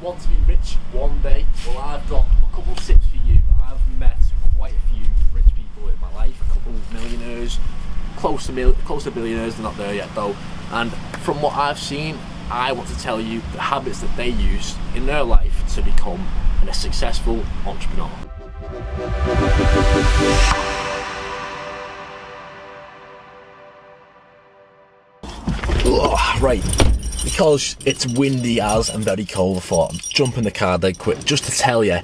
want to be rich one day? Well, I've got a couple of tips for you. I've met quite a few rich people in my life, a couple of millionaires, close to billionaires. They're not there yet though. And from what I've seen, I want to tell you the habits that they use in their life to become a successful entrepreneur. Right, because it's windy as and very cold, I thought I'd jump in the car dead quick just to tell you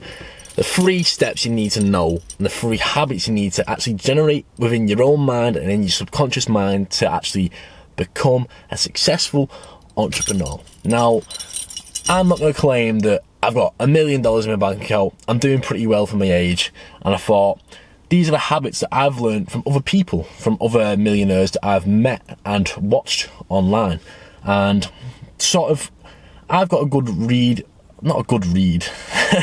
the 3 steps you need to know and the 3 habits you need to actually generate within your own mind and in your subconscious mind to actually become a successful entrepreneur. Now, I'm not going to claim that I've got $1 million in my bank account. I'm doing pretty well for my age, and I thought these are the habits that I've learned from other people, from other millionaires that I've met and watched online. And sort of, I've got a good read, not a good read,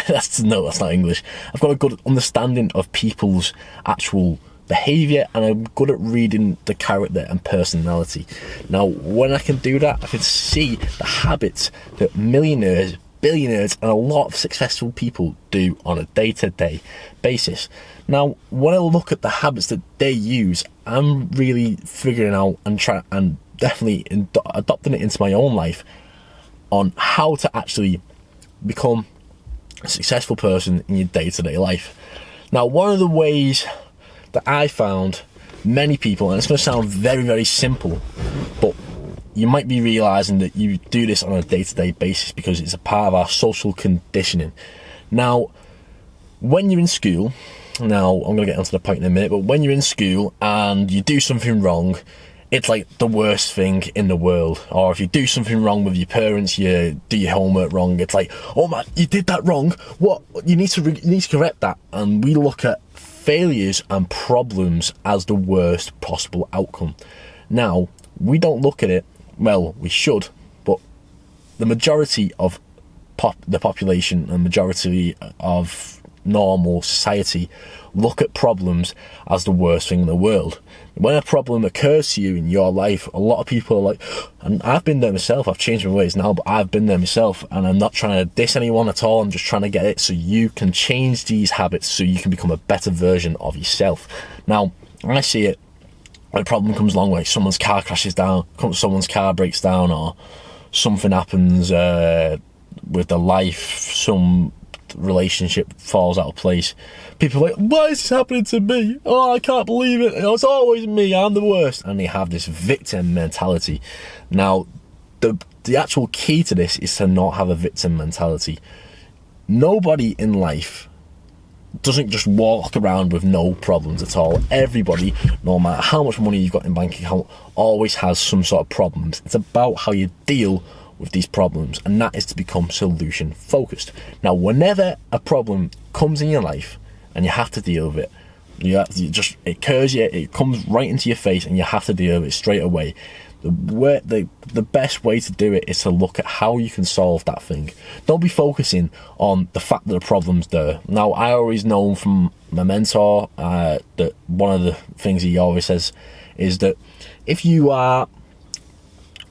that's not English. I've got a good understanding of people's actual behaviour, and I'm good at reading the character and personality. Now, when I can do that, I can see the habits that millionaires, billionaires, and a lot of successful people do on a day-to-day basis. Now, when I look at the habits that they use, I'm really figuring out and definitely adopting it into my own life on how to actually become a successful person in your day-to-day life. Now, one of the ways that I found many people, and it's going to sound very, very simple, but you might be realising that you do this on a day-to-day basis because it's a part of our social conditioning. Now, when you're in school, now I'm going to get onto the point in a minute, but when you're in school and you do something wrong, it's like the worst thing in the world. Or if you do something wrong with your parents, you do your homework wrong, it's like, oh man, you did that wrong, what, you need to correct that. And we look at failures and problems as the worst possible outcome. Now, we don't look at it, well, we should, but the majority of the population and majority of normal society look at problems as the worst thing in the world. When a problem occurs to you in your life, a lot of people are like, and I've been there myself, I've changed my ways now, but I've been there myself, and I'm not trying to diss anyone at all, I'm just trying to get it so you can change these habits so you can become a better version of yourself. Now, I see it when a problem comes along, like someone's car crashes down, someone's car breaks down, or something happens with their life, some relationship falls out of place. People are like, why is this happening to me? Oh, I can't believe it. It's always me, I'm the worst. And they have this victim mentality. Now, the actual key to this is to not have a victim mentality. Nobody in life doesn't just walk around with no problems at all. Everybody, no matter how much money you've got in bank account, always has some sort of problems. It's about how you deal with these problems, and that is to become solution focused. Now, whenever a problem comes in your life and you have to deal with it, it occurs, it comes right into your face and you have to deal with it straight away. The best way to do it is to look at how you can solve that thing. Don't be focusing on the fact that the problem's there. Now, I always know from my mentor that one of the things he always says is that if you are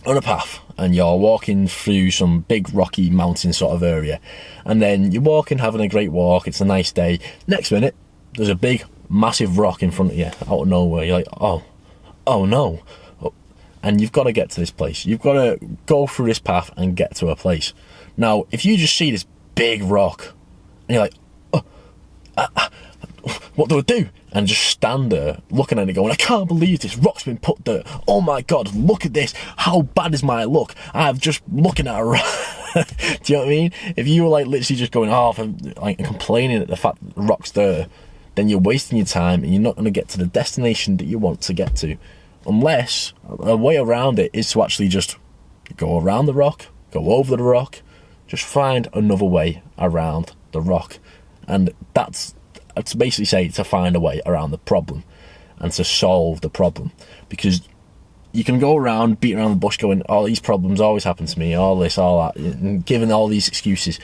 on a path and you're walking through some big rocky mountain sort of area, and then you're walking, having a great walk, it's a nice day, next minute there's a big massive rock in front of you out of nowhere. You're like, oh no, and you've got to get to this place, you've got to go through this path and get to a place. Now, if you just see this big rock and you're like, what do I do? And just stand there looking at it going, I can't believe this rock's been put there. Oh my God, look at this. How bad is my luck? I'm just looking at a rock. Do you know what I mean? If you were like literally just going off and like complaining at the fact that the rock's there, then you're wasting your time and you're not going to get to the destination that you want to get to. Unless a way around it is to actually just go around the rock, go over the rock, just find another way around the rock. And that's to basically say to find a way around the problem and to solve the problem. Because you can go around beating around the bush going, all these problems always happen to me, all this, all that, and giving all these excuses.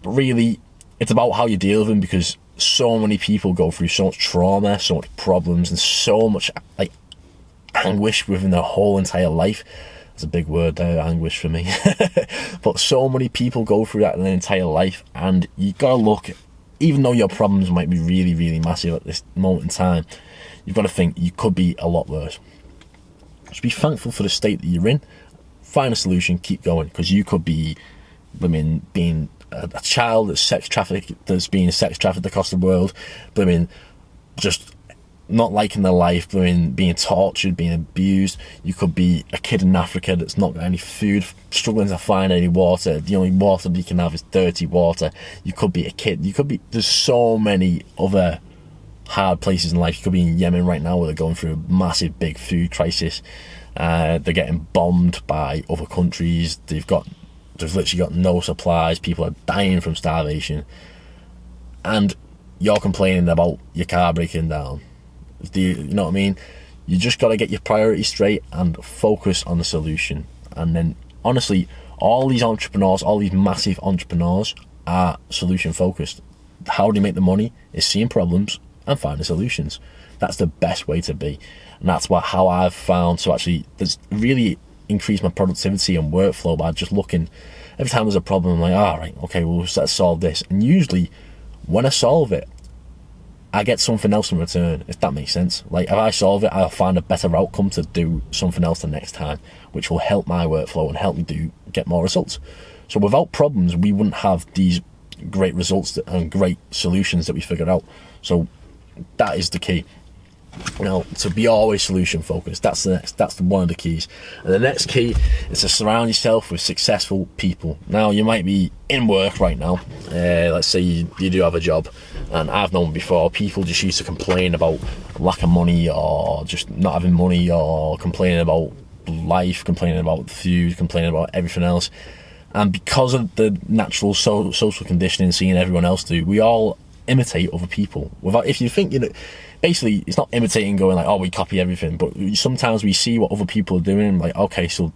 But really, it's about how you deal with them, because so many people go through so much trauma, so much problems, and so much like anguish within their whole entire life. It's a big word there, anguish for me. But so many people go through that in their entire life, and you gotta look, even though your problems might be really, really massive at this moment in time, you've got to think you could be a lot worse. Just be thankful for the state that you're in, find a solution, keep going, because you could be, being a child that's being sex trafficked across the world, just not liking their life, being tortured, being abused. You could be a kid in Africa that's not got any food, struggling to find any water. The only water that you can have is dirty water. You could be a kid. There's so many other hard places in life. You could be in Yemen right now, where they're going through a massive big food crisis. They're getting bombed by other countries. They've literally got no supplies. People are dying from starvation, and you're complaining about your car breaking down. You know what I mean? You just got to get your priorities straight and focus on the solution. And then, honestly, all these entrepreneurs, all these massive entrepreneurs, are solution focused. How they make the money is seeing problems and finding solutions. That's the best way to be, and that's how I've found to actually really increase my productivity and workflow by just looking. Every time there's a problem, I'm like, all right, okay, well, let's solve this. And usually, when I solve it, I get something else in return, if that makes sense. Like, if I solve it, I'll find a better outcome to do something else the next time, which will help my workflow and help me get more results. So without problems, we wouldn't have these great results and great solutions that we figured out. So that is the key. To be always solution focused. That's one of the keys. And the next key is to surround yourself with successful people. Now, you might be in work right now. Let's say you do have a job, and I've known before, people just used to complain about lack of money, or just not having money, or complaining about life, complaining about food, complaining about everything else. And because of the natural social conditioning, seeing everyone else do, we all imitate other people. If you think, basically, it's not imitating, going like, oh, we copy everything, but sometimes we see what other people are doing, like, okay, so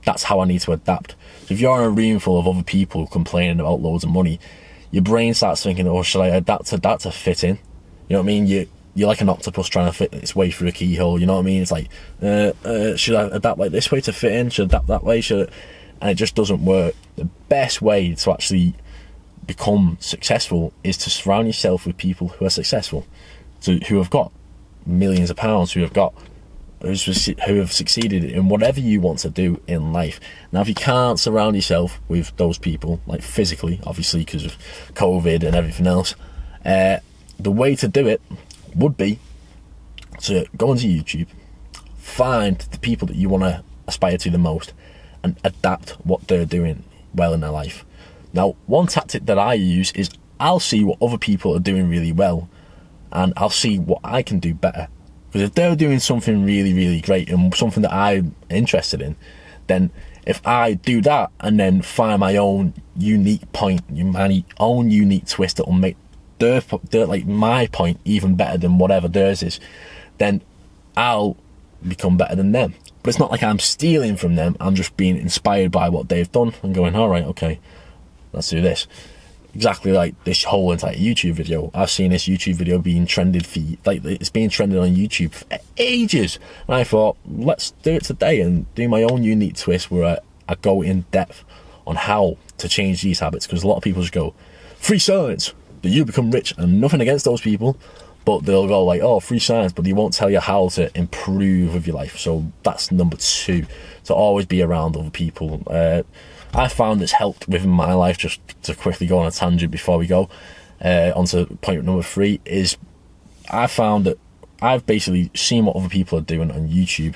that's how I need to adapt. So if you're in a room full of other people complaining about loads of money, your brain starts thinking, oh, should I adapt to that to fit in? You know what I mean? You're like an octopus trying to fit its way through a keyhole, you know what I mean? It's like, should I adapt like this way to fit in? Should I adapt that way? And it just doesn't work. The best way to actually become successful is to surround yourself with people who are successful, who have got millions of pounds, who have succeeded in whatever you want to do in life. Now, if you can't surround yourself with those people, like physically, obviously because of COVID and everything else, the way to do it would be to go onto YouTube, find the people that you want to aspire to the most, and adapt what they're doing well in their life. Now, one tactic that I use is I'll see what other people are doing really well, and I'll see what I can do better. Because if they're doing something really, really great and something that I'm interested in, then if I do that and then find my own unique point, my own unique twist that will make my point even better than whatever theirs is, then I'll become better than them. But it's not like I'm stealing from them. I'm just being inspired by what they've done and going, all right, okay, let's do this. Exactly like this whole entire YouTube video. I've seen this YouTube video being trended it's being trended on YouTube for ages. And I thought, let's do it today and do my own unique twist where I go in depth on how to change these habits. Because a lot of people just go, 3 signs that you become rich, and nothing against those people, but they'll go like, oh, 3 signs, but they won't tell you how to improve with your life. So that's number 2, to always be around other people. I found it's helped within my life. Just to quickly go on a tangent before we go onto point number 3, is I found that I've basically seen what other people are doing on YouTube.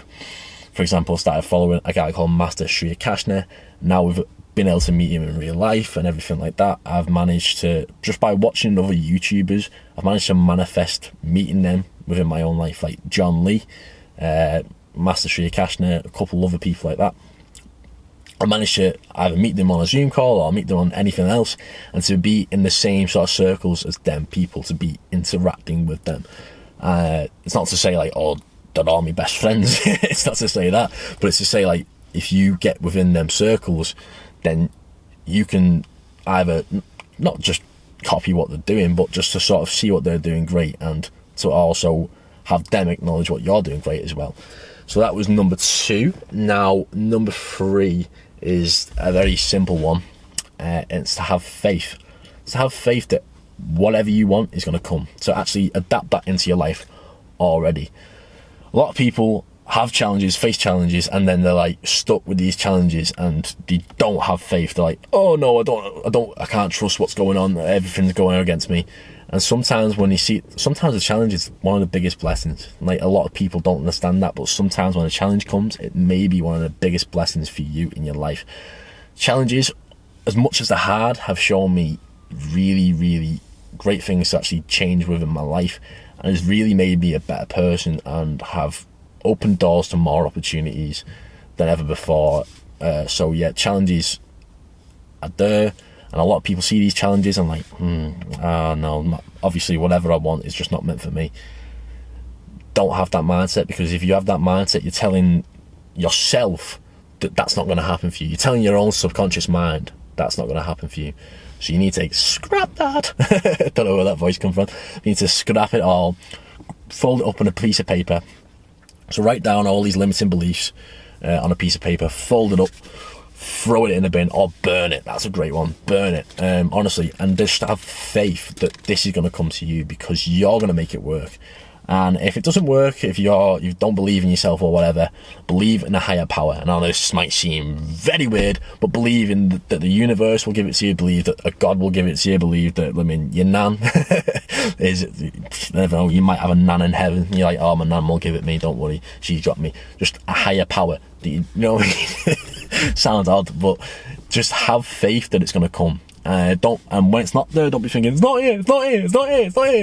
For example, I started following a guy called Master Sri Akashner. Now we've been able to meet him in real life and everything like that. I've managed to, just by watching other YouTubers, I've managed to manifest meeting them within my own life, like John Lee, Master Sri Akashner, a couple other people like that. I managed to either meet them on a Zoom call or meet them on anything else, and to be in the same sort of circles as them people, to be interacting with them. It's not to say like, oh, they're all my best friends. It's not to say that, but it's to say like, if you get within them circles, then you can either not just copy what they're doing, but just to sort of see what they're doing great, and to also have them acknowledge what you're doing great as well. So that was number 2. Now, number 3 is a very simple one. And it's to have faith. It's to have faith that whatever you want is going to come. So actually adapt that into your life already. A lot of people have challenges, face challenges, and then they're like stuck with these challenges and they don't have faith. They're like, oh no, I can't trust what's going on. Everything's going against me. And sometimes sometimes the challenge is one of the biggest blessings. Like, a lot of people don't understand that, but sometimes when a challenge comes, it may be one of the biggest blessings for you in your life. Challenges, as much as they're hard, have shown me really, really great things to actually change within my life, and it's really made me a better person and have opened doors to more opportunities than ever before. So yeah, challenges are there. And a lot of people see these challenges and like, no, obviously whatever I want is just not meant for me. Don't have that mindset, because if you have that mindset, you're telling yourself that that's not going to happen for you. You're telling your own subconscious mind that's not going to happen for you. So you need to scrap that. Don't know where that voice comes from. You need to scrap it all, fold it up on a piece of paper. So write down all these limiting beliefs on a piece of paper, fold it up, throw it in the bin, or burn it. That's a great one. Burn it, honestly, and just have faith that this is going to come to you, because you're going to make it work. And if it doesn't work, if you don't believe in yourself or whatever, believe in a higher power. And I know this might seem very weird, but believe in that the universe will give it to you. Believe that a God will give it to you. Believe that, I mean, your nan is, I don't know, you might have a nan in heaven. You're like, oh, my nan will give it me. Don't worry, she's got me. Just a higher power. You know what I mean? Sounds odd, but just have faith that it's going to come. And when it's not there, don't be thinking, it's not here,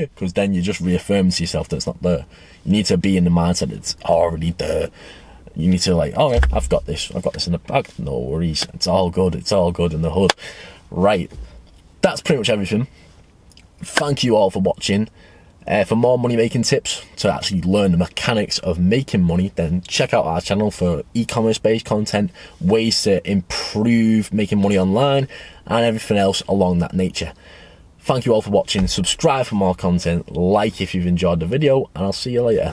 because then you just reaffirm to yourself that it's not there. You need to be in the mindset that it's already there. You need to like, all right, I've got this in the bag, no worries, it's all good in the hood. Right, that's pretty much everything. Thank you all for watching. For more money making tips, to actually learn the mechanics of making money, then check out our channel for e-commerce based content, ways to improve making money online, and everything else along that nature. Thank you all for watching. Subscribe for more content, like if you've enjoyed the video, and I'll see you later.